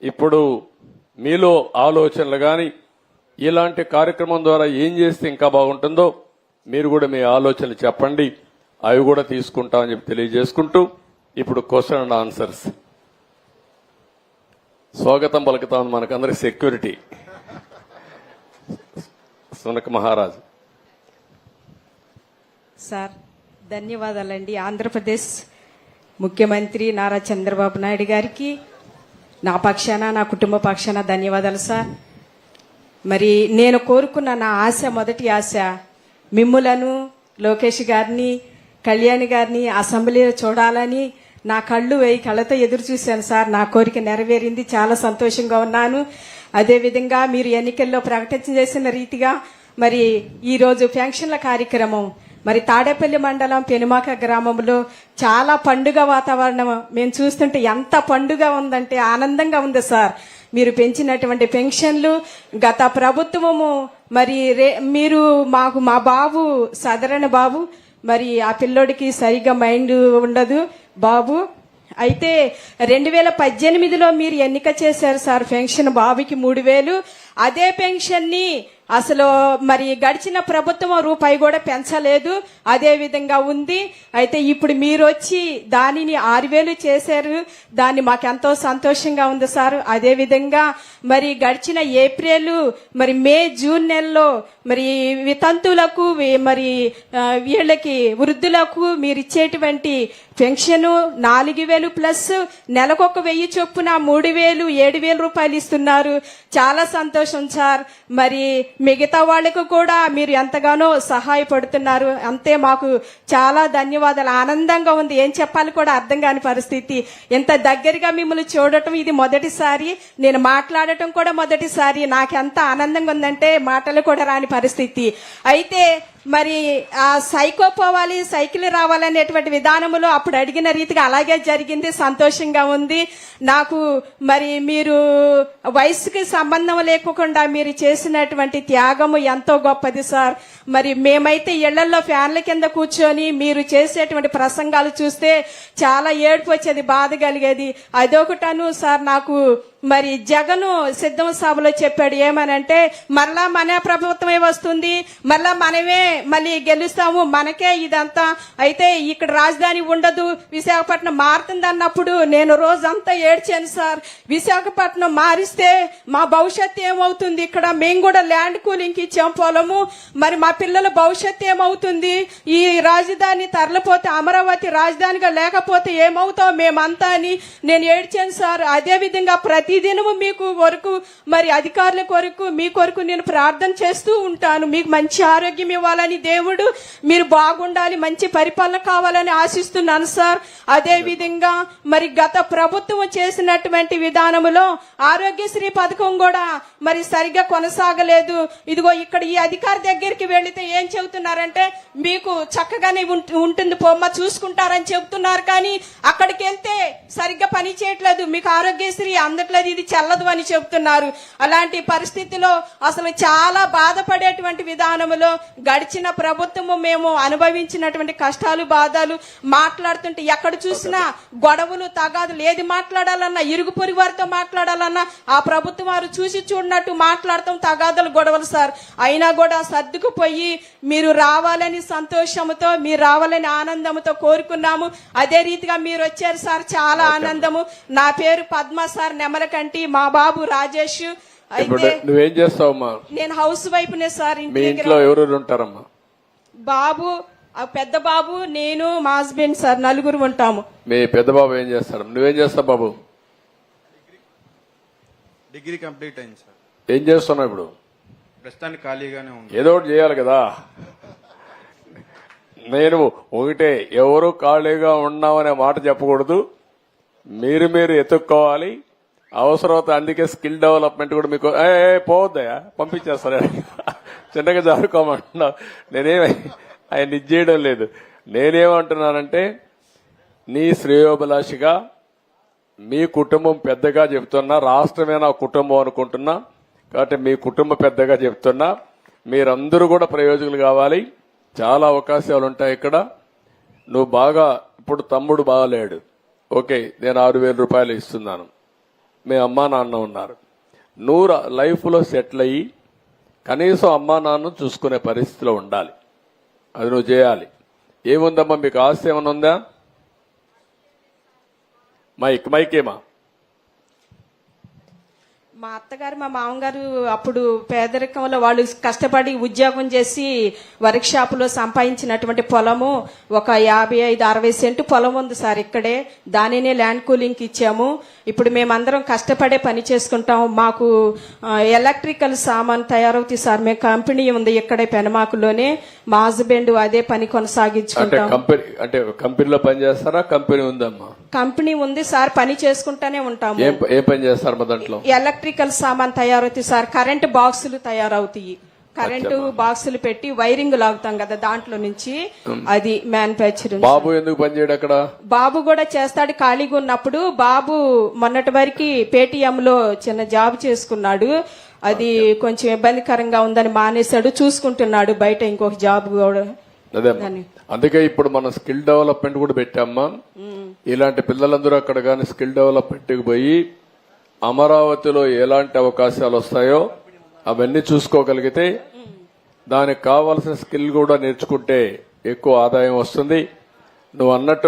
ఇప్పుడు మీలో ఆలోచనలు కానీ ఇలాంటి కార్యక్రమం ద్వారా ఏం చేస్తే ఇంకా బాగుంటుందో మీరు కూడా మీ ఆలోచనలు చెప్పండి, అవి కూడా తీసుకుంటామని చెప్పి తెలియజేసుకుంటూ ఇప్పుడు క్వశ్చన్ అండ్ ఆన్సర్స్. స్వాగతం పలుకుతామని మనకందరికి సెక్యూరిటీ సునక్ మహారాజ్. సార్ ధన్యవాదాలండి. ఆంధ్రప్రదేశ్ ముఖ్యమంత్రి నారా చంద్రబాబు నాయుడు గారికి నా పక్షాన నా కుటుంబ పక్షాన ధన్యవాదాలు సార్. మరి నేను కోరుకున్న నా ఆశ, మొదటి ఆశ మిమ్ములను, లోకేష్ గారిని, కళ్యాణి గారిని అసెంబ్లీలో చూడాలని నా కళ్ళు 1000 కళ్ళతో ఎదురు చూశాను సార్. నా కోరిక నెరవేరింది, చాలా సంతోషంగా ఉన్నాను. అదేవిధంగా మీరు ఎన్నికల్లో ప్రకటన చేసిన రీతిగా మరి ఈరోజు పెన్షన్ల కార్యక్రమం మరి తాడేపల్లి మండలం పెనుమాక గ్రామంలో చాలా పండుగ వాతావరణం మేము చూస్తుంటే ఎంత పండుగ ఉందంటే ఆనందంగా ఉంది సార్. మీరు పెంచినటువంటి పెన్షన్లు గత ప్రభుత్వము మరి మీరు మాకు మా బాబు సాధారణ బాబు మరి ఆ పిల్లోడికి సరిగ్గా మైండ్ ఉండదు బాబు. అయితే 2018లో మీరు ఎన్నిక చేశారు సార్ పెన్షన్ బాబుకి 3000. అదే పెన్షన్ ని అసలు మరి గడిచిన ప్రభుత్వం రూపాయి కూడా పెంచలేదు, అదే విధంగా ఉంది. అయితే ఇప్పుడు మీరు వచ్చి దానిని 6000 చేశారు, దాన్ని మాకెంతో సంతోషంగా ఉంది సార్. అదే విధంగా మరి గడిచిన ఏప్రిల్ మరి మే జూన్ నెలలో మరి వితంతులకు మరి వీళ్ళకి వృద్ధులకు మీరు ఇచ్చేటువంటి పెన్షన్ 4000 ప్లస్ నెలకొక 1000 చొప్పున 3000 7000 రూపాయలు ఇస్తున్నారు. చాలా సంతోషం సార్. మరి మిగతా వాళ్ళకు కూడా మీరు ఎంతగానో సహాయపడుతున్నారు. అంతే మాకు చాలా ధన్యవాదాలు. ఆనందంగా ఉంది, ఏం చెప్పాలి కూడా అర్థం కాని పరిస్థితి. ఎంత దగ్గరగా మిమ్మల్ని చూడటం ఇది మొదటిసారి, నేను మాట్లాడటం కూడా మొదటిసారి. నాకెంత ఆనందంగా ఉందంటే మాటలు కూడా రాని పరిస్థితి. అయితే మరి ఆ సైకో పోవాలి సైకిల్ రావాలనేటువంటి విధానంలో అప్పుడు అడిగిన రీతిగా అలాగే జరిగింది, సంతోషంగా ఉంది నాకు. మరి మీరు వయసుకి సంబంధం లేకుండా మీరు చేసినటువంటి త్యాగము ఎంతో గొప్పది సార్. మరి మేమైతే ఇళ్లలో ఫ్యాన్ల కింద కూర్చొని మీరు చేసేటువంటి ప్రసంగాలు చూస్తే చాలా ఏడుపు వచ్చేది, బాధ కలిగేది. అదొకటను సార్. నాకు మరి జగను సిద్ధం సభలో చెప్పాడు ఏమనంటే మళ్ళా మన ప్రభుత్వమే వస్తుంది, మళ్ళా మనమే మళ్ళీ గెలుస్తాము, మనకే ఇదంతా. అయితే ఇక్కడ రాజధాని ఉండదు, విశాఖపట్నం మారుతుంది అన్నప్పుడు నేను రోజంతా ఏడ్చాను సార్. విశాఖపట్నం మారిస్తే మా భవిష్యత్తు ఏమవుతుంది? ఇక్కడ మేము కూడా ల్యాండ్ కూలింగ్ ఇచ్చాం పొలము, మరి మా పిల్లల భవిష్యత్తు ఏమవుతుంది? ఈ రాజధాని తరలిపోతే అమరావతి రాజధానిగా లేకపోతే ఏమవుతాం మేమంతా అని నేను ఏడ్చాను సార్. అదే విధంగా ప్రతిదినము మీకు వరకు మరి అధికారుల కొరకు మీ కొరకు నేను ప్రార్థన చేస్తూ ఉంటాను. మీకు మంచి ఆరోగ్యం ఇవ్వాలని దేవుడు, మీరు బాగుండాలి, మంచి పరిపాలన కావాలని ఆశిస్తున్నాను సార్. అదే విధంగా మరి గత ప్రభుత్వం చేసినటువంటి విధానములో ఆరోగ్యశ్రీ పథకం కూడా మరి సరిగ్గా కొనసాగలేదు. ఇదిగో ఇక్కడ ఈ అధికారి దగ్గరికి వెళితే ఏం చెబుతున్నారంటే మీకు చక్కగానే ఉంటుంది పొమ్మ చూసుకుంటారని చెబుతున్నారు, కానీ అక్కడికి వెళ్తే సరిగ్గా పని చేయట్లేదు, మీకు ఆరోగ్యశ్రీ అందట్లేదు, ఇది చెల్లదు అని చెబుతున్నారు. అలాంటి పరిస్థితిలో అసలు చాలా బాధపడేటువంటి విధానంలో గడిచిన ప్రభుత్వము మేము అనుభవించినటువంటి కష్టాలు బాధలు మాట్లాడుతుంటే ఎక్కడ చూసినా గొడవలు తగాదులు, ఏది మాట్లాడాలన్నా ఇరుగు పొరుగు వారితో మాట్లాడాలన్నా ఆ ప్రభుత్వం వారు చూసి చూడనట్టు మాట్లాడతాం, తగాదులు గొడవలు సార్. అయినా కూడా సర్దుకుపోయి మీరు రావాలని సంతోషంతో, మీరు రావాలని ఆనందంతో కోరుకున్నాము. అదే రీతిగా మీరు వచ్చారు సార్, చాలా ఆనందము. నా పేరు పద్మ సార్, నెమలకంటి, మా బాబు రాజేష్. అయితే నువ్వేం చేస్తావమ్మా? నేను హౌస్ వైఫ్ నే సార్. మీ ఇంట్లో ఎవరు ఉంటారమ్మా? బాబు, పెద్ద బాబు, నేను, మా హస్బెండ్ సార్, నలుగురు ఉంటాము. మీ పెద్ద బాబు ఏం చేస్తాడు? నువ్వేం చేస్తావు బాబు? డిగ్రీ కంప్లీట్ అయింది సార్. ఏం చేస్తున్నావు ఇప్పుడు? ప్రస్తుతానికి ఖాళీగానే ఉంది. ఏదో ఒకటి చేయాలి కదా. నేను ఒకటే, ఎవరు ఖాళీగా ఉన్నామనే మాట చెప్పకూడదు, మీరు ఎత్తుక్కోవాలి. అవసరమైతే అందుకే స్కిల్ డెవలప్మెంట్ కూడా మీకు పోవద్దయా, పంపించేస్తారా, చిన్నగా జరుపుకోమంటున్నా. ఆయన ఇది చేయడం లేదు. నేనేమంటున్నానంటే నీ శ్రేయోభిలాషిగా మీ కుటుంబం పెద్దగా చెప్తున్నా, రాష్ట్రమే నా కుటుంబం అనుకుంటున్నా కాబట్టి మీ కుటుంబ పెద్దగా చెప్తున్నా, మీరందరూ కూడా ప్రయోజకులు కావాలి. చాలా అవకాశాలు ఉంటాయి ఇక్కడ. నువ్వు బాగా, ఇప్పుడు తమ్ముడు బాగాలేడు, ఓకే, నేను 6000 రూపాయలు ఇస్తున్నాను, మీ అమ్మా నాన్న ఉన్నారు. నువ్వు లైఫ్లో సెటిల్ అయ్యి కనీసం అమ్మా నాన్న చూసుకునే పరిస్థితిలో ఉండాలి. అది నువ్వు చేయాలి. ఏముందమ్మా మీకు ఆస్తి ఏమైనా ఉందా? మైకేమా? మా అత్తగారు మా మామగారు అప్పుడు పేదరికంలో వాళ్ళు కష్టపడి ఉద్యోగం చేసి వర్క్ షాప్ లో సంపాదించినటువంటి పొలము ఒక 55-60 సెంటు పొలం ఉంది సార్ ఇక్కడే. దానినే ల్యాండ్ కూలింగ్ ఇచ్చాము. ఇప్పుడు మేమందరం కష్టపడే పని చేసుకుంటాం. మాకు ఎలక్ట్రికల్ సామాన్ తయారవుతాయి సార్. మేము కంపెనీ ఉంది ఇక్కడే పెనమాకులోనే. మా హస్బెండ్ అదే పని కొనసాగించుకుంటాం. కంపెనీలో పని చేస్తారా? కంపెనీ ఉందమ్మా? కంపెనీ ఉంది సార్. పని చేసుకుంటానే ఉంటాము. ఏ పని చేస్తారు మా దాంట్లో? ఎలక్ట్రికల్ సామాన్ తయారవుతాయి సార్. కరెంటు బాక్సులు తయారవుతాయి. కరెంటు బాక్సులు పెట్టి వైరింగ్ లాగుతాం కదా దాంట్లో నుంచి, అది మ్యానుఫ్యాక్చరింగ్. బాబు ఎందుకు పని చేయడు అక్కడ? బాబు కూడా చేస్తాడు ఖాళీగా ఉన్నప్పుడు. బాబు మొన్నటి వరకు పేటీఎం లో చిన్న జాబ్ చేసుకున్నాడు. అది కొంచెం ఇబ్బందికరంగా ఉందని మానేశాడు. చూసుకుంటున్నాడు బయట ఇంకొక జాబ్ కూడా. అదే అందుకే ఇప్పుడు మనం స్కిల్ డెవలప్మెంట్ కూడా పెట్టామ్మా. ఇలాంటి పిల్లలందరూ అక్కడ కానీ స్కిల్ డెవలప్మెంట్ కి పోయి అమరావతిలో ఎలాంటి అవకాశాలు వస్తాయో అవన్నీ చూసుకోగలిగితే దానికి కావాల్సిన స్కిల్ కూడా నేర్చుకుంటే ఎక్కువ ఆదాయం వస్తుంది. నువ్వు అన్నట్టు